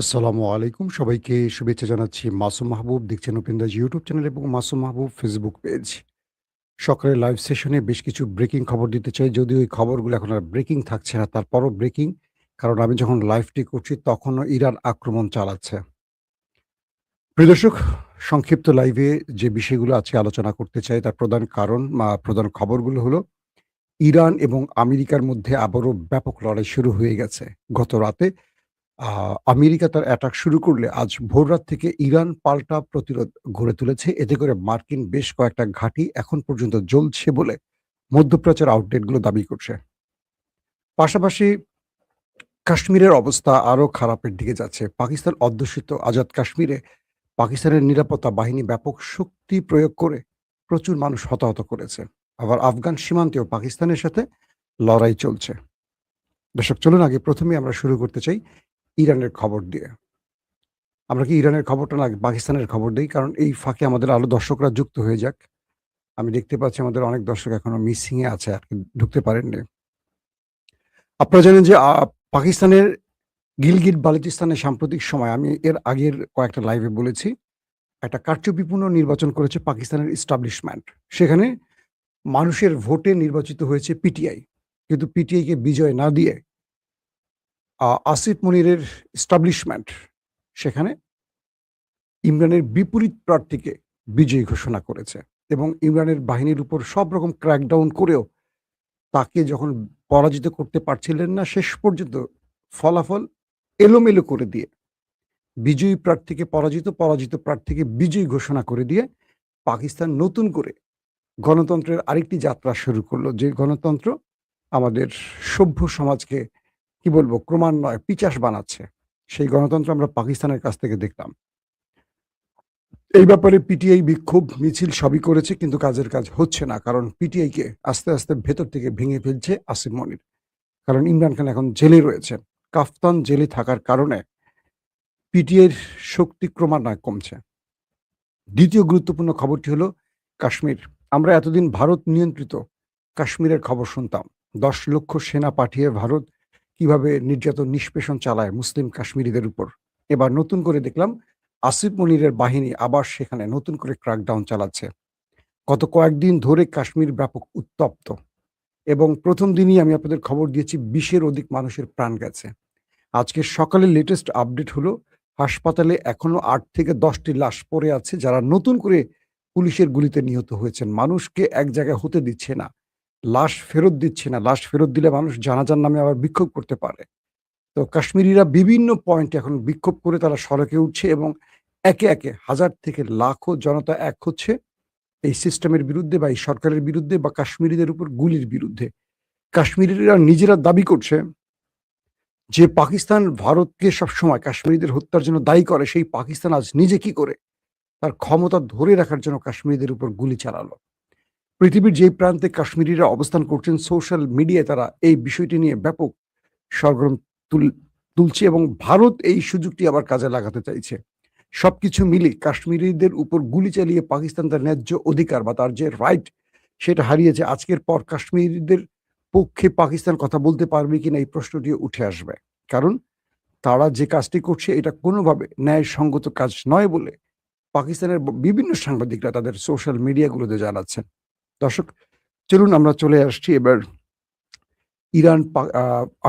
আসসালামু আলাইকুম। সবাইকে শুভেচ্ছা জানাচ্ছি। মাসুম মাহবুব দেখছেন ওপেনদাজ ইউটিউব চ্যানেল এবং মাসুম মাহবুব ফেসবুক পেজ। সকালের লাইভ সেশনে বেশ কিছু ব্রেকিং খবর দিতে চাই। যদিও এই খবরগুলো এখন আর ব্রেকিং থাকছে না, তারপরও ব্রেকিং। কারণ আমি যখন লাইভটি করছি তখনও ইরান আক্রমণ চালাচ্ছে। প্রিয় দর্শক, সংক্ষিপ্ত লাইভে যে বিষয়গুলো আজকে আলোচনা করতে চাই তার প্রধান কারণ প্রধান খবরগুলো হলো ইরান এবং আমেরিকার মধ্যে আবারও ব্যাপক লড়াই শুরু হয়ে গেছে। গত রাতে আ আমেরিকা তার অ্যাটাক শুরু করলে আজ ভোররাত থেকে ইরান পাল্টা প্রতিরোধ গড়ে তুলেছে। এতে করে মার্কিন বেশ কয়েকটা ঘাঁটি এখন পর্যন্ত জ্বলছে বলে মধ্যপ্রাচ্যের আউটলেটগুলো দাবি করছে। পাশাপাশি কাশ্মীরের অবস্থা আরো খারাপের দিকে যাচ্ছে। পাকিস্তান অধ্যুষিত আজাদ কাশ্মীরে পাকিস্তানের নিরাপত্তা বাহিনী ব্যাপক শক্তি প্রয়োগ করে প্রচুর মানুষ হতাহত করেছে। আবার আফগান সীমান্তেও পাকিস্তানের সাথে লড়াই চলছে। দর্শক, চলুন আগে প্রথমেই আমরা শুরু করতে চাই ইরানের খবর দিয়ে। আমরা কি ইরানের খবরটা না পাকিস্তানের খবর দেই? কারণ এই ফাঁকে আমাদের আরো দর্শকরা যুক্ত হয়ে যাক। আমি দেখতে পাচ্ছি আমাদের অনেক দর্শক এখনো মিসিং এ আছে, আরকি ঢুকতে পারেননি। আপনারা জানেন যে পাকিস্তানের গিলগিট বালুচিস্তানে সাম্প্রতিক সময় আমি এর আগের কয়েকটা লাইভে বলেছি, একটা কারচুপিপূর্ণ নির্বাচন করেছে পাকিস্তানের এস্টাবলিশমেন্ট। সেখানে মানুষের ভোটে নির্বাচিত হয়েছে পিটিআই। কিন্তু পিটিআইকে বিজয় না দিয়ে আসিফ মনিরের এস্টাবলিশমেন্ট সেখানে ইমরানের বিপরীত প্রার্থীকে বিজয়ী ঘোষণা করেছে এবং ইমরানের বাহিনীর উপর সব রকম ক্র্যাকডাউন করেও তাকে যখন পরাজিত করতে পারছিলেন না, শেষ পর্যন্ত ফলাফল এলোমেলো করে দিয়ে বিজয়ী প্রার্থীকে পরাজিত, পরাজিত প্রার্থীকে বিজয়ী ঘোষণা করে দিয়ে পাকিস্তান নতুন করে গণতন্ত্রের আরেকটি যাত্রা শুরু করলো। যে গণতন্ত্র আমাদের সভ্য সমাজকে কি বলবো ক্রমান্বয়ে পিচাস বানাচ্ছে। সেই গণতন্ত্র আমরা পাকিস্তানের কাছ থেকে দেখলাম। এই ব্যাপারে পিটিআই বিক্ষোভ মিছিল সবই করেছে, কিন্তু কাজের কাজ হচ্ছে না। কারণ পিটিআইকে আস্তে, আস্তে ভেতর থেকে ভেঙে ফেলছে আসিফ মনির। কারণ ইমরান খান এখন জেলে রয়েছেন। কাফতান জেলে থাকার কারণে পিটিআইর শক্তি ক্রমান্বয়ে কমছে। দ্বিতীয় গুরুত্বপূর্ণ খবরটি হলো কাশ্মীর। আমরা এতদিন ভারত নিয়ন্ত্রিত কাশ্মীরের খবর শুনতাম। ১০ লক্ষ সেনা পাঠিয়ে ভারত কিভাবে নির্যাতন নিষ্পেষণ চালায় মুসলিম কাশ্মীরিদের উপর। এবার নতুন করে দেখলাম আসিফ মনিরের বাহিনী আবার সেখানে নতুন করে ক্র্যাকডাউন চালাচ্ছে। গত কয়েকদিন ধরে কাশ্মীর ব্যাপক উত্তপ্ত এবং প্রথম দিনই আমি আপনাদের খবর দিয়েছি ২০-এর অধিক মানুষের প্রাণ গেছে। আজকে সকালে লেটেস্ট আপডেট হলো হাসপাতালে এখনো ৮ থেকে ১০ টি লাশ পড়ে আছে যারা নতুন করে পুলিশের গুলিতে নিহত হয়েছেন। মানুষকে এক জায়গায় হতে দিচ্ছে না। লাশ ফেরত দিচ্ছে না। লাশ ফেরত দিলে মানুষ জানাজার নামে আবার বিক্ষোভ করতে পারে। তো কাশ্মীরিরা বিভিন্ন পয়েন্টে এখন বিক্ষোভ করে তারা সড়কে উঠছে এবং একে, একে হাজার থেকে লাখো জনতা এক হচ্ছে এই সিস্টেমের বিরুদ্ধে বা এই সরকারের বিরুদ্ধে বা কাশ্মীরিদের উপর গুলির বিরুদ্ধে। কাশ্মীরিরা নিজেরা দাবি করছে যে পাকিস্তান ভারতকে সবসময় কাশ্মীরিদের হত্যার জন্য দায়ী করে, সেই পাকিস্তান আজ নিজে কি করে তার ক্ষমতা ধরে রাখার জন্য কাশ্মীরিদের উপর গুলি চালালো। পৃথিবীর যেই প্রান্তে কাশ্মীরিরা অবস্থান করছেন সোশ্যাল মিডিয়ায় তারা এই বিষয়টি নিয়ে ব্যাপক সরগরম তুলছে এবং ভারত এই সুযোগটি আবার কাজে লাগাতে চাইছে। সবকিছু মিলিয়ে কাশ্মীরিদের উপর গুলি চালিয়ে পাকিস্তান তার ন্যায্য অধিকার বা তার যে রাইট সেটা হারিয়েছে। আজকের পর কাশ্মীরিদের পক্ষে পাকিস্তান কথা বলতে পারবে কিনা এই প্রশ্নটিও উঠে আসবে। কারণ তারা যে কাজটি করছে এটা কোনোভাবে ন্যায়সঙ্গত কাজ নয় বলে পাকিস্তানের বিভিন্ন সাংবাদিকরা তাদের সোশ্যাল মিডিয়াগুলোতে জানাচ্ছেন। দর্শক, চলুন আমরা চলে আসছি এবার ইরান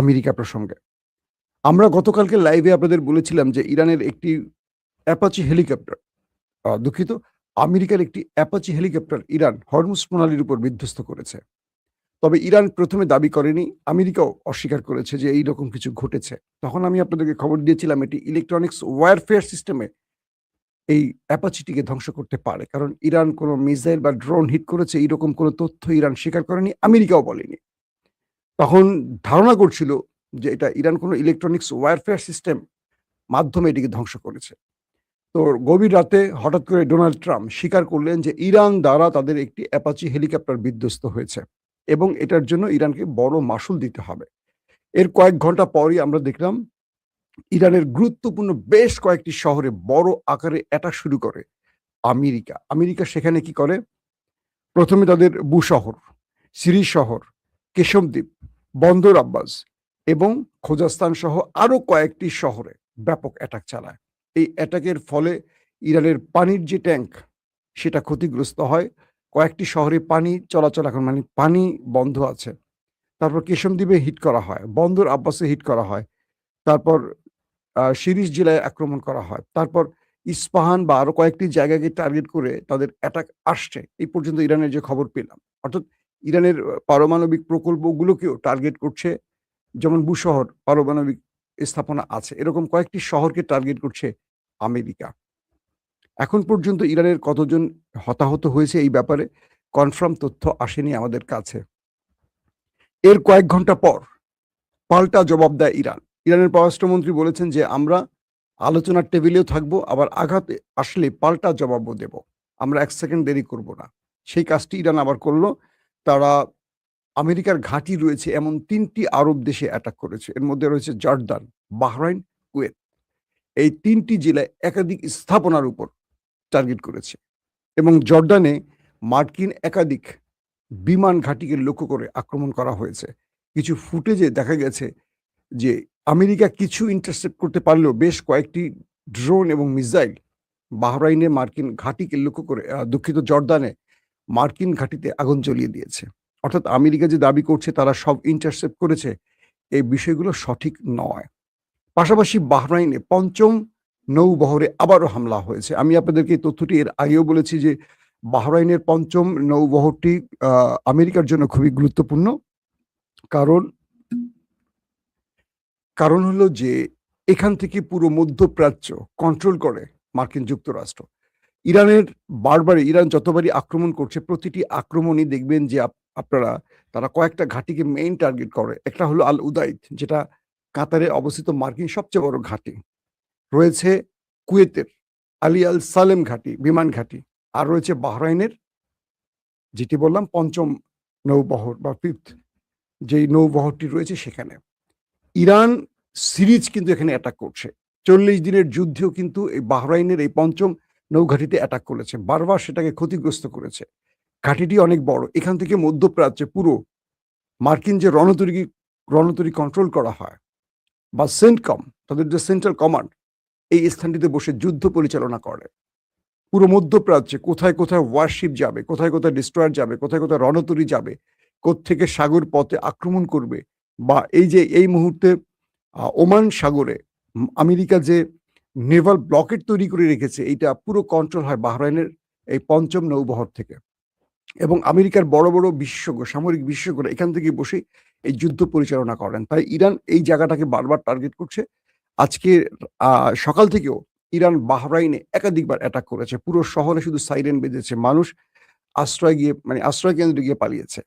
আমেরিকা প্রসঙ্গে। আমরা গতকালকে লাইভে আপনাদের বলেছিলাম যে ইরানের একটি অ্যাপাচি হেলিকপ্টার দুঃখিত, আমেরিকার একটি অ্যাপাচি হেলিকপ্টার ইরান হরমুজ প্রণালীর উপর বিধ্বস্ত করেছে। তবে ইরান প্রথমে দাবি করেনি, আমেরিকাও অস্বীকার করেছে যে এইরকম কিছু ঘটেছে। তখন আমি আপনাদেরকে খবর দিয়েছিলাম এটি ইলেকট্রনিক্স ওয়্যারফেয়ার সিস্টেমে এই অ্যাপাচিটিকে ধ্বংস করতে পারে। কারণ ইরান কোনো মিসাইল বা ড্রোন হিট করেছে এইরকম কোনো তথ্য ইরান স্বীকার করেনি, আমেরিকাও বলেনি। তখন ধারণা করছিল যে এটা ইরান কোনো ইলেকট্রনিক্স ওয়্যারফেয়ার সিস্টেম মাধ্যমে এটিকে ধ্বংস করেছে। তো গভীর রাতে হঠাৎ করে ডোনাল্ড ট্রাম্প স্বীকার করলেন যে ইরান দ্বারা তাদের একটি অ্যাপাচি হেলিকপ্টার বিধ্বস্ত হয়েছে এবং এটার জন্য ইরানকে বড় মাশুল দিতে হবে। এর কয়েক ঘন্টা পরই আমরা দেখলাম ইরানের গুরুত্বপূর্ণ বেশ কয়েকটি শহরে বড় আকারে অ্যাটাক শুরু করে আমেরিকা। আমেরিকা সেখানে কি করে? প্রথমে তাদের শহর, সিরি শহর, কেশমদ্বীপ, বন্দর আব্বাস এবং খোজাস্তান সহ আরো কয়েকটি শহরে ব্যাপক অ্যাটাক চালায়। এই অ্যাটাকের ফলে ইরানের পানির যে ট্যাঙ্ক সেটা ক্ষতিগ্রস্ত হয়। কয়েকটি শহরে পানি চলাচল এখন মানে পানি বন্ধ আছে। তারপর কেশমদ্বীপে হিট করা হয়। বন্দর আব্বাসে হিট করা হয়। তারপর শিরিষ জেলায় আক্রমণ করা হয়। তারপর ইস্পাহান বা আরো কয়েকটি জায়গাকে টার্গেট করে তাদের অ্যাটাক আসছে। এই পর্যন্ত ইরানের যে খবর পেলাম। অর্থাৎ ইরানের পারমাণবিক প্রকল্পগুলোকেও টার্গেট করছে। যেমন বুশহর পারমাণবিক স্থাপনা আছে। এরকম কয়েকটি শহরকে টার্গেট করছে আমেরিকা। এখন পর্যন্ত ইরানের কতজন হতাহত হয়েছে এই ব্যাপারে কনফার্ম তথ্য আসেনি আমাদের কাছে। এর কয়েক ঘন্টা পর পাল্টা জবাব দেয় ইরান। ইরানের পররাষ্ট্রমন্ত্রী বলেছেন যে, "আমরা আলোচনার টেবিলেও থাকবো, আবার আঘাত আসলে পাল্টা জবাবও দেব। আমরা ১ সেকেন্ড দেরি করব না।" সেই কাজটি ইরান আবার করল। তারা আমেরিকার ঘাঁটি রয়েছে এমন ৩ টি আরব দেশে অ্যাটাক করেছে। এর মধ্যে রয়েছে জর্দান, বাহরাইন, কুয়েত। এই ৩ টি জেলায় একাধিক স্থাপনার উপর টার্গেট করেছে এবং জর্দানে মার্কিন একাধিক বিমান ঘাঁটিকে লক্ষ্য করে আক্রমণ করা হয়েছে। কিছু ফুটেজে দেখা গেছে যে আমেরিকা কিছু ইন্টারসেপ্ট করতে পারলেও বেশ কয়েকটি ড্রোন এবং মিসাইল বাহরাইনে মার্কিন ঘাঁটিকে লক্ষ্য করে দুঃখিত জর্দানে মার্কিন ঘাঁটিতে আগুন জ্বলিয়ে দিয়েছে। অর্থাৎ আমেরিকা যে দাবি করছে তারা সব ইন্টারসেপ্ট করেছে, এই বিষয়গুলো সঠিক নয়। পাশাপাশি বাহরাইনে ৫ম নৌবহরে আবারও হামলা হয়েছে। আমি আপনাদেরকে এই তথ্যটি এর আগেও বলেছি যে বাহরাইনের ৫ম নৌবহরটি আমেরিকার জন্য খুবই গুরুত্বপূর্ণ। কারণ কারণ হলো যে এখান থেকে পুরো মধ্যপ্রাচ্য কন্ট্রোল করে মার্কিন যুক্তরাষ্ট্র। ইরানের বারবারই ইরান যতবারই আক্রমণ করছে প্রতিটি আক্রমণই দেখবেন যে আপনারা তারা কয়েকটা ঘাঁটিকে মেইন টার্গেট করে। একটা হলো আল উদাইদ, যেটা কাতারে অবস্থিত মার্কিন সবচেয়ে বড় ঘাঁটি। রয়েছে কুয়েতের আলী আল সালেম ঘাঁটি, বিমান ঘাঁটি। আর রয়েছে বাহরাইনের যেটি বললাম ৫ম নৌবহর বা 5th যেই নৌবহরটি রয়েছে সেখানে। ইরান সিরিজ কিন্তু এখানে অ্যাটাক করছে। ৪০ দিনের যুদ্ধেও কিন্তু এই বাহরাইনের এই ৫ম নৌঘাঁটিতে অ্যাটাক করেছে। বারবার সেটাকে ক্ষতিগ্রস্ত করেছে। ঘাঁটিটি অনেক বড়। এখান থেকে মধ্যপ্রাচ্যে পুরো মার্কিন যে রণতরী কন্ট্রোল করা হয় বা সেন্টকম, তাদের যে সেন্ট্রাল কমান্ড, এই স্থানটিতে বসে যুদ্ধ পরিচালনা করে। পুরো মধ্যপ্রাচ্যে কোথায়, কোথায় ওয়ারশিপ যাবে, কোথায়, কোথায় ডিস্ট্রয়ার যাবে, কোথায়, কোথায় রণতরী যাবে, কোত্থেকে সাগর পথে আক্রমণ করবে বা এই যে এই মুহূর্তে ওমান সাগরে আমেরিকা যে নেভাল ব্লকেট তৈরি করে রেখেছে, এইটা পুরো কন্ট্রোল হয় বাহরাইনের এই ৫ম নৌবহর থেকে। এবং আমেরিকার বড়, বড় বিশেষজ্ঞ, সামরিক বিশেষজ্ঞরা এখান থেকে বসেই এই যুদ্ধ পরিচালনা করেন। তাই ইরান এই জায়গাটাকে বারবার টার্গেট করছে। আজকে সকাল থেকেও ইরান বাহরাইনে একাধিকবার অ্যাটাক করেছে। পুরো শহরে শুধু সাইরেন বেজেছে। মানুষ আশ্রয় কেন্দ্রে গিয়ে পালিয়েছে।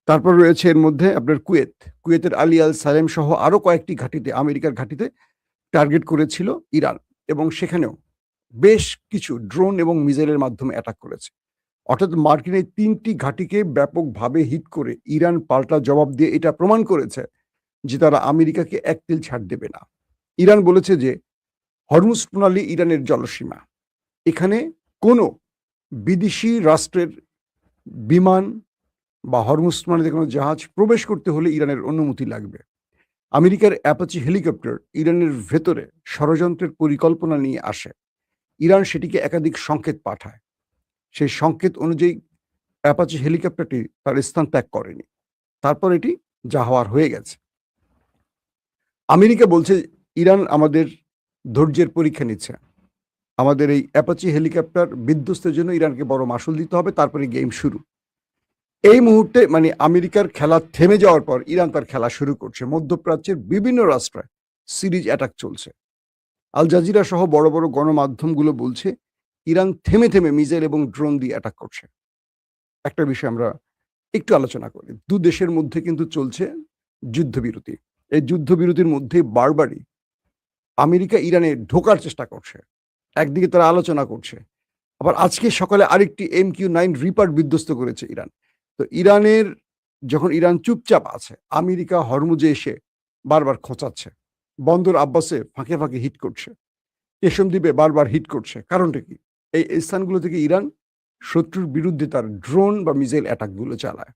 তারপর রয়েছে এর মধ্যে আপনার কুয়েত। কুয়েতের আলী আল সালেম সহ আরো কয়েকটি ঘাঁটিতে, আমেরিকার ঘাঁটিতে টার্গেট করেছিল ইরান এবং সেখানেও বেশ কিছু ড্রোন এবং মিসাইলের মাধ্যমে অ্যাটাক করেছে। অর্থাৎ মার্কিন এই ৩ টি ঘাঁটিকে ব্যাপকভাবে হিট করে ইরান পাল্টা জবাব দিয়ে এটা প্রমাণ করেছে যে তারা আমেরিকাকে এক তিল ছাড় দেবে না। ইরান বলেছে যে হরমুজ প্রণালী ইরানের জলসীমা। এখানে কোনো বিদেশি রাষ্ট্রের বিমান বা হরমুজ প্রণালীতে কোনো জাহাজ প্রবেশ করতে হলে ইরানের অনুমতি লাগবে। আমেরিকার অ্যাপাচি হেলিকপ্টার ইরানের ভেতরে ষড়যন্ত্রের পরিকল্পনা নিয়ে আসে। ইরান সেটিকে একাধিক সংকেত পাঠায়। সেই সংকেত অনুযায়ী অ্যাপাচি হেলিকপ্টারটি তার স্থান ত্যাগ করেনি। তারপর এটি যা হওয়ার হয়ে গেছে। আমেরিকা বলছে ইরান আমাদের ধৈর্যের পরীক্ষা নিচ্ছে। আমাদের এই অ্যাপাচি হেলিকপ্টার বিধ্বস্তের জন্য ইরানকে বড় মাশুল দিতে হবে, তারপরে গেম শুরু। এই মুহূর্তে মানে আমেরিকার খেলা থেমে যাওয়ার পর ইরান তার খেলা শুরু করছে। মধ্যপ্রাচ্যের বিভিন্ন রাষ্ট্রে সিরিজ অ্যাটাক চলছে। আল জাজিরা সহ বড়, বড় গণমাধ্যমগুলো বলছে ইরান থেমে, থেমে মিসাইল এবং ড্রোন দিয়ে অ্যাটাক করছে। একটা বিষয় আমরা একটু আলোচনা করি। ২ দেশের মধ্যে কিন্তু চলছে যুদ্ধবিরতি। এই যুদ্ধবিরতির মধ্যে বারবারই আমেরিকা ইরানে ঢোকার চেষ্টা করছে। একদিকে তারা আলোচনা করছে। আবার আজকে সকালে আরেকটি MQ-9 রিপার বিধ্বস্ত করেছে ইরান। তো যখন ইরান চুপচাপ আছে, আমেরিকা হরমুজে এসে বারবার খোঁচাচ্ছে। বন্দর আব্বাসে ফাঁকে, ফাঁকে হিট করছে। কেশমদ্বীপে বারবার হিট করছে। কারণটা কি? এই স্থানগুলো থেকে ইরান শত্রুর বিরুদ্ধে তার ড্রোন বা মিসাইল অ্যাটাক গুলো চালায়।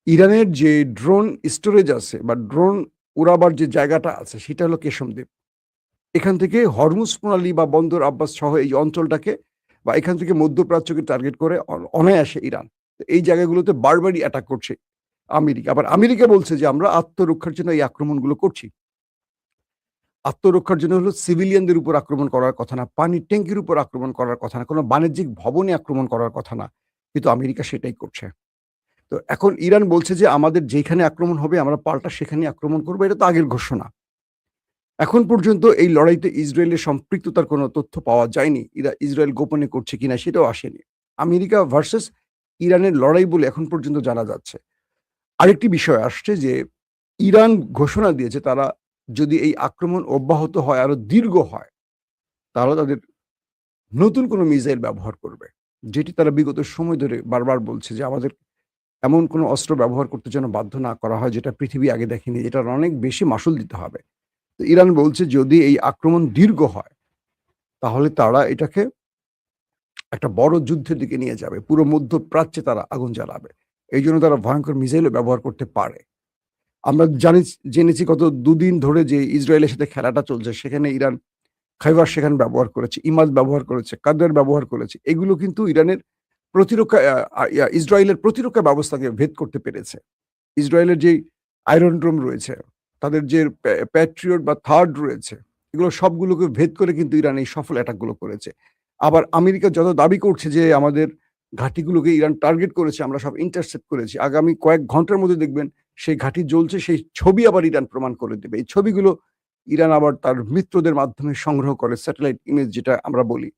ইরানের যে ড্রোন স্টোরেজ আছে বা ড্রোন ওড়াবার যে জায়গাটা আছে সেটা হলো কেশম দ্বীপ। এখান থেকে হরমুজ প্রণালী বা বন্দর আব্বাস সহ এই অঞ্চলটাকে বা এখান থেকে মধ্যপ্রাচ্যকে টার্গেট করে অনায়াসে ইরান। তো এই জায়গাগুলোতে বারবারই অ্যাটাক করছে আমেরিকা। আবার আমেরিকা বলছে যে আমরা আত্মরক্ষার জন্য এই আক্রমণগুলো করছি। আত্মরক্ষার জন্য হলো সিভিলিয়ানদের উপর আক্রমণ করার কথা না, পানির ট্যাঙ্কির উপর আক্রমণ করার কথা না, কোনো বাণিজ্যিক ভবনে আক্রমণ করার কথা না। কিন্তু আমেরিকা সেটাই করছে। তো এখন ইরান বলছে যে আমাদের যেখানে আক্রমণ হবে আমরা পাল্টা সেখানেই আক্রমণ করব। এটা তো আগের ঘোষণা। এখন পর্যন্ত এই লড়াইতে ইসরায়েলের সম্পৃক্ততার কোনো তথ্য পাওয়া যায়নি। ইসরায়েল গোপনে করছে কিনা সেটাও আসেনি। আমেরিকা ভার্সাস ইরানের লড়াই বলে এখন পর্যন্ত জানা যাচ্ছে। আরেকটি বিষয় আসছে যে ইরান ঘোষণা দিয়েছে তারা যদি এই আক্রমণ অব্যাহত হয়, আরো দীর্ঘ হয়, তাহলে তাদের নতুন কোনো মিসাইল ব্যবহার করবে। যেটি তারা বিগত সময় ধরে বারবার বলছে যে আমাদের এমন কোনো অস্ত্র ব্যবহার করতে যেন বাধ্য না করা হয় যেটা পৃথিবী আগে দেখেনি। এটার অনেক বেশি মাশুল দিতে হবে। তো ইরান বলছে যদি এই আক্রমণ দীর্ঘ হয়, তাহলে তারা এটাকে একটা বড় যুদ্ধের দিকে নিয়ে যাবে। পুরো মধ্যপ্রাচ্যে তারা আগুন জ্বালাবে। এইজন্য তারা ভয়ংকর মিসাইলও ব্যবহার করতে পারে। আমরা জেনেছি গত ২ দিন ধরে যে ইসরায়েলের সাথে খেলাটা চলছে, সেখানে ইরান খাইবার সেখান ব্যবহার করেছে, ইমাদ ব্যবহার করেছে, কাদের ব্যবহার করেছে। এগুলো কিন্তু ইরানের প্রতিরক্ষা ইসরায়েলের প্রতিরক্ষা ব্যবস্থাকে ভেদ করতে পেরেছে। ইসরায়েলের যেই আয়রন ডোম রয়েছে, তাদের যে প্যাট্রিয়ট বা থার্ড রয়েছে, এগুলো সবগুলোকে ভেদ করে কিন্তু ইরান এই সফল অ্যাটাকগুলো করেছে। আবার আমেরিকা যত দাবি করছে যে আমাদের ঘাঁটিগুলোকে ইরান টার্গেট করেছে, আমরা সব ইন্টারসেপ্ট করেছি। আগামী কয়েক ঘন্টার মধ্যে দেখবেন সেই ঘাঁটি জ্বলছে, সেই ছবি আবার ইরান প্রমাণ করে দেবে। এই ছবিগুলো ইরান আবার তার মিত্রদের মাধ্যমে সংগ্রহ করে, স্যাটেলাইট ইমেজ যেটা আমরা বলি।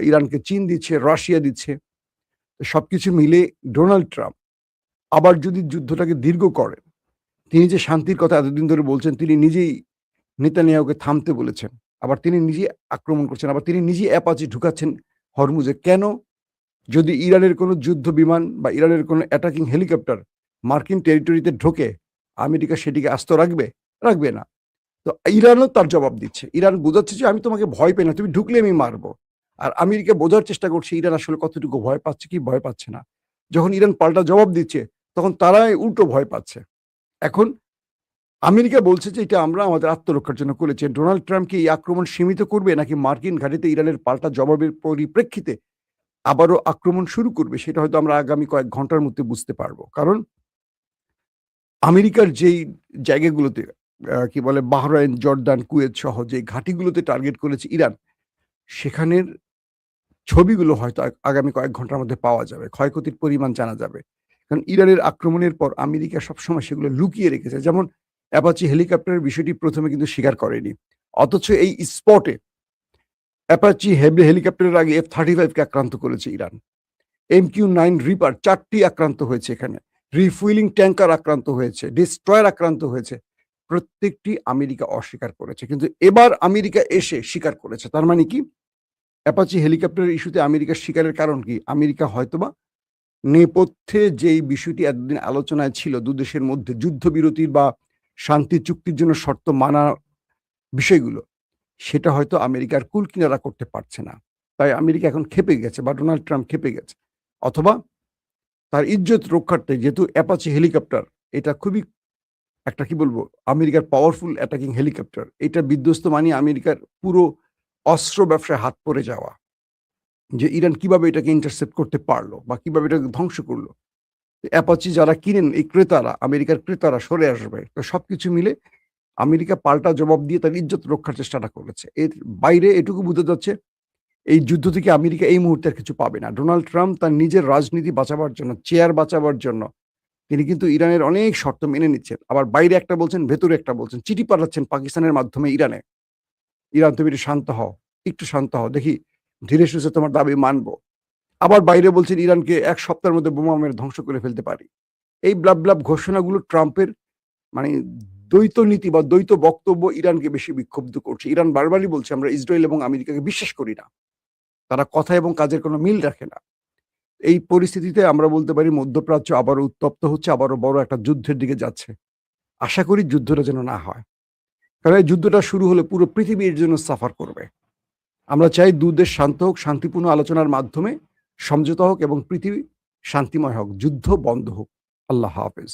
ইরানকে চীন দিচ্ছে, রাশিয়া দিচ্ছে। সবকিছু মিলে ডোনাল্ড ট্রাম্প আবার যদি যুদ্ধটাকে দীর্ঘ করেন, তিনি যে শান্তির কথা এতদিন ধরে বলছেন, তিনি নিজেই নেতানিয়াহুকে থামতে বলেছেন। আবার তিনি নিজেই আক্রমণ করছেন। আবার তিনি নিজেই অ্যাপাচি ঢুকাচ্ছেন হরমুজে। কেন? যদি ইরানের কোনো যুদ্ধ বিমান বা ইরানের কোনো অ্যাটাকিং হেলিকপ্টার মার্কিন টেরিটরিতে ঢোকে, আমেরিকা সেটিকে আস্ত রাখবে? রাখবে না। তো ইরানও তার জবাব দিচ্ছে। ইরান বোঝাচ্ছে যে আমি তোমাকে ভয় পাই না, তুমি ঢুকলে আমি মারবো। আর আমেরিকা বোঝার চেষ্টা করছে ইরান আসলে কতটুকু ভয় পাচ্ছে কি ভয় পাচ্ছে না। যখন ইরান পাল্টা জবাব দিচ্ছে, তখন তারাই উল্টো ভয় পাচ্ছে। এখন আমেরিকা বলছে যে এটা আমরা আমাদের আত্মরক্ষার জন্য করেছি। ডোনাল্ড ট্রাম্প কি এই আক্রমণ সীমিত করবে নাকি মার্কিন ঘাঁটিতে ইরানের পাল্টা জবাবের পরিপ্রেক্ষিতে আবারও আক্রমণ শুরু করবে, সেটা হয়তো আমরা আগামী কয়েক ঘন্টার মধ্যে বুঝতে পারবো। কারণ আমেরিকার যেই জায়গাগুলোতে কি বলে বাহরাইন, জর্দান, কুয়েত সহ যে ঘাঁটিগুলোতে টার্গেট করেছে ইরান, সেখানের ছবিগুলো হয়তো আগামী কয়েক ঘন্টার মধ্যে পাওয়া যাবে। ক্ষয়ক্ষতির পরিমাণ জানা যাবে। কারণ ইরানের আক্রমণের পর আমেরিকা সবসময় সেগুলো লুকিয়ে রেখেছে। যেমন অ্যাপাচি হেলিকপ্টারের বিষয়টি ১ম এ কিন্তু স্বীকার করেনি। অথচ এই স্পটে অ্যাপাচি হেলিকপ্টারের আগে F-35 কে আক্রান্ত করেছে ইরান। MQ-9 রিপার ৪ টি আক্রান্ত হয়েছে এখানে। রিফুয়েলিং ট্যাঙ্কার আক্রান্ত হয়েছে, ডেস্ট্রয়ার আক্রান্ত হয়েছে। প্রত্যেকটি আমেরিকা অস্বীকার করেছে। কিন্তু এবার আমেরিকা এসে স্বীকার করেছে। তার মানে কি? অ্যাপাচি হেলিকপ্টারের ইস্যুতে আমেরিকার স্বীকারের কারণ কি? আমেরিকা হয়তোবা নেপথ্যে যেই বিষয়টি এতদিন আলোচনায় ছিল ২ দেশের মধ্যে যুদ্ধবিরতির বা শান্তি চুক্তির জন্য শর্ত মানা বিষয়গুলো, সেটা হয়তো আমেরিকার কুল কিনারা করতে পারছে না। তাই আমেরিকা এখন ক্ষেপে গেছে বা ডোনাল্ড ট্রাম্প ক্ষেপে গেছে। অথবা তার ইজ্জত রক্ষার্থে যেহেতু অ্যাপাচি হেলিকপ্টার, এটা খুবই একটা কি বলবো আমেরিকার পাওয়ারফুল অ্যাটাকিং হেলিকপ্টার। এটা বিধ্বস্ত মানে আমেরিকার পুরো অস্ত্র ব্যবসায় হাত পড়ে যাওয়া। যে ইরান কিভাবে এটাকে ইন্টারসেপ্ট করতে পারলো বা কিভাবে এটাকে ধ্বংস করলো। অ্যাপাচি যারা কিনেন এই ক্রেতারা, আমেরিকার ক্রেতারা সরে আসবে। তো সবকিছু মিলে আমেরিকা পাল্টা জবাব দিয়ে তার ইজ্জত রক্ষার চেষ্টাটা করেছে। এর বাইরে এটুকু বোঝা যাচ্ছে এই যুদ্ধ থেকে আমেরিকা এই মুহূর্তে আর কিছু পাবে না। ডোনাল্ড ট্রাম্প তার নিজের রাজনীতি বাঁচাবার জন্য, চেয়ার বাঁচাবার জন্য তিনি কিন্তু ইরানের অনেক শর্ত মেনে নিচ্ছেন। আবার বাইরে একটা বলছেন, ভেতরে একটা বলছেন। চিঠি পাঠাচ্ছেন পাকিস্তানের মাধ্যমে ইরানে। ইরান তুমি একটু শান্ত হও, একটু শান্ত হও। দেখি ধীরে সুস্থে তোমার দাবি মানবো। আবার বাইরে বলছেন ইরানকে ১ সপ্তাহের মধ্যে বোমা মেরে ধ্বংস করে ফেলতে পারি। এই ব্লাব ঘোষণাগুলো ট্রাম্পের মানে দ্বৈত নীতি বা দ্বৈত বক্তব্য ইরানকে বেশি বিক্ষুব্ধ করছে। ইরান বারবারই বলছে আমরা ইসরায়েল এবং আমেরিকাকে বিশ্বাস করি না। তারা কথা এবং কাজের কোনো মিল রাখে না। এই পরিস্থিতিতে আমরা বলতে পারি মধ্যপ্রাচ্য আবারও উত্তপ্ত হচ্ছে, আবারও বড় একটা যুদ্ধের দিকে যাচ্ছে। আশা করি যুদ্ধটা যেন না হয়। কারণ এই যুদ্ধটা শুরু হলে পুরো পৃথিবী এর জন্য সাফার করবে। আমরা চাই ২ দেশ শান্ত হোক, শান্তিপূর্ণ আলোচনার মাধ্যমে সমঝোতা হোক এবং পৃথিবী শান্তিময় হোক। যুদ্ধ বন্ধ হোক। আল্লাহ হাফেজ।